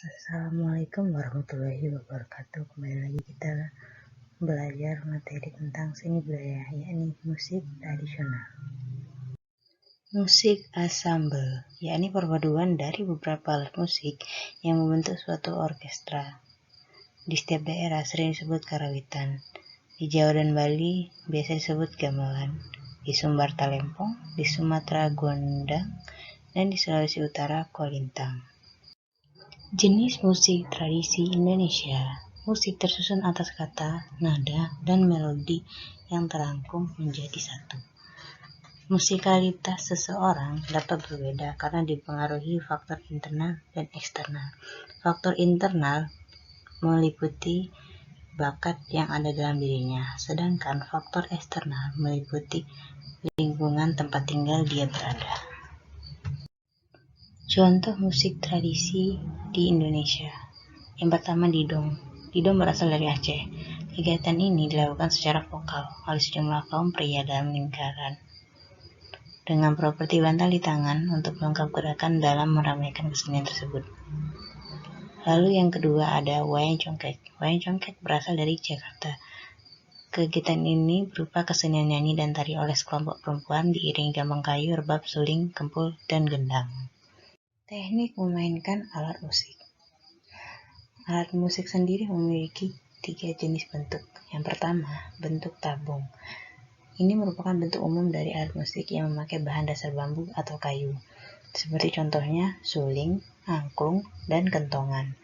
Assalamualaikum warahmatullahi wabarakatuh. Kembali lagi kita belajar materi tentang seni budaya, yakni musik tradisional. Musik ensemble, yakni perpaduan dari beberapa alat musik yang membentuk suatu orkestra. Di setiap daerah sering disebut karawitan. Di Jawa dan Bali biasa disebut gamelan. Di Sumbar talempong, di Sumatera gondang, dan di Sulawesi Utara kolintang. Jenis musik tradisi Indonesia. Musik tersusun atas kata, nada, dan melodi yang terangkum menjadi satu. Musikalitas seseorang dapat berbeda karena dipengaruhi faktor internal dan eksternal. Faktor internal meliputi bakat yang ada dalam dirinya, sedangkan faktor eksternal meliputi lingkungan tempat tinggal dia berada. Contoh musik tradisi di Indonesia. Yang pertama, didong. Didong berasal dari Aceh. Kegiatan ini dilakukan secara vokal oleh sejumlah kaum pria dalam lingkaran dengan properti bantal di tangan untuk melengkap gerakan dalam meramaikan kesenian tersebut. Lalu yang kedua ada wayang congkek. Wayang congkek berasal dari Jakarta. Kegiatan ini berupa kesenian nyanyi dan tari oleh sekelompok perempuan diiringi gambang kayu, rebab, suling, kempul, dan gendang. Teknik memainkan alat musik. Alat musik sendiri memiliki 3 jenis bentuk. Yang pertama, bentuk tabung. Ini merupakan bentuk umum dari alat musik yang memakai bahan dasar bambu atau kayu. Seperti contohnya suling, angklung, dan kentongan.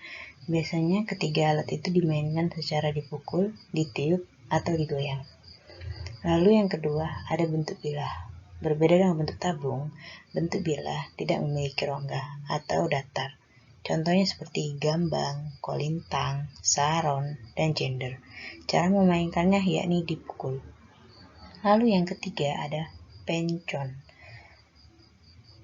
Biasanya ketiga alat itu dimainkan secara dipukul, ditiup, atau digoyang. Lalu yang kedua, ada bentuk bilah. Berbeda dengan bentuk tabung, bentuk bilah tidak memiliki rongga atau datar. Contohnya seperti gambang, kolintang, saron, dan cender. Cara memainkannya yakni dipukul. Lalu yang ketiga ada pencon.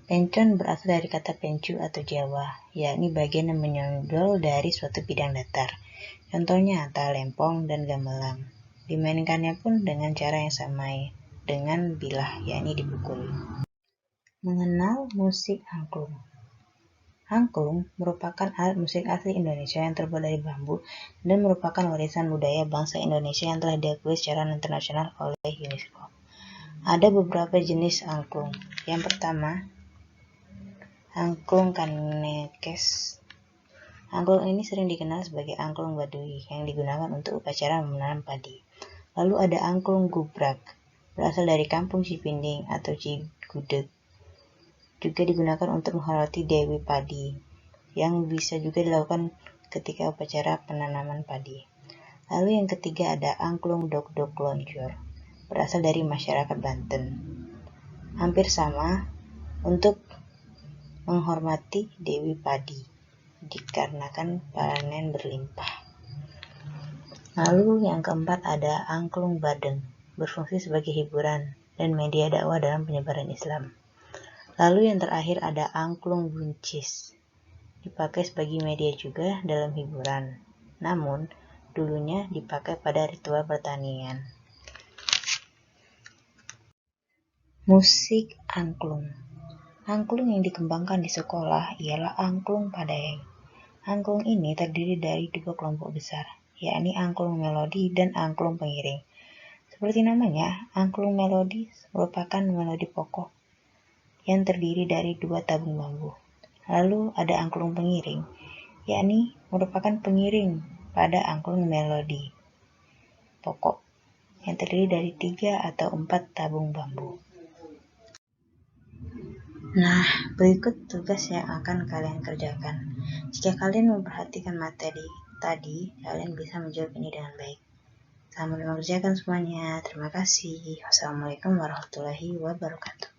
Pencon berasal dari kata pencu atau Jawa, yakni bagian yang menyondol dari suatu bidang datar. Contohnya talempong dan gamelan. Dimainkannya pun dengan cara yang sama, dengan bilah, yakni dipukul. Mengenal musik angklung. Angklung merupakan alat musik asli Indonesia yang terbuat dari bambu dan merupakan warisan budaya bangsa Indonesia yang telah diakui secara internasional oleh UNESCO. Ada beberapa jenis angklung. Yang pertama, angklung kanekes. Angklung ini sering dikenal sebagai angklung Baduy yang digunakan untuk upacara menanam padi. Lalu ada angklung gubrak, berasal dari kampung Cipinding atau Cigudeg. Juga digunakan untuk menghormati Dewi Padi, yang bisa juga dilakukan ketika upacara penanaman padi. Lalu yang ketiga ada angklung dok-dok lonjor, berasal dari masyarakat Banten. Hampir sama untuk menghormati Dewi Padi, dikarenakan panen berlimpah. Lalu yang keempat ada angklung badeng, berfungsi sebagai hiburan dan media dakwah dalam penyebaran Islam. Lalu yang terakhir ada angklung buncis, dipakai sebagai media juga dalam hiburan, namun dulunya dipakai pada ritual pertanian. Musik angklung. Angklung yang dikembangkan di sekolah ialah angklung Padaeng. Angklung ini terdiri dari 2 kelompok besar, yakni angklung melodi dan angklung pengiring. Seperti namanya, angklung melodi merupakan melodi pokok yang terdiri dari 2 tabung bambu. Lalu ada angklung pengiring, yakni merupakan pengiring pada angklung melodi pokok yang terdiri dari 3 atau 4 tabung bambu. Nah, berikut tugas yang akan kalian kerjakan. Jika kalian memperhatikan materi tadi, kalian bisa menjawab ini dengan baik. Selamat mengerjakan semuanya. Terima kasih. Wassalamualaikum warahmatullahi wabarakatuh.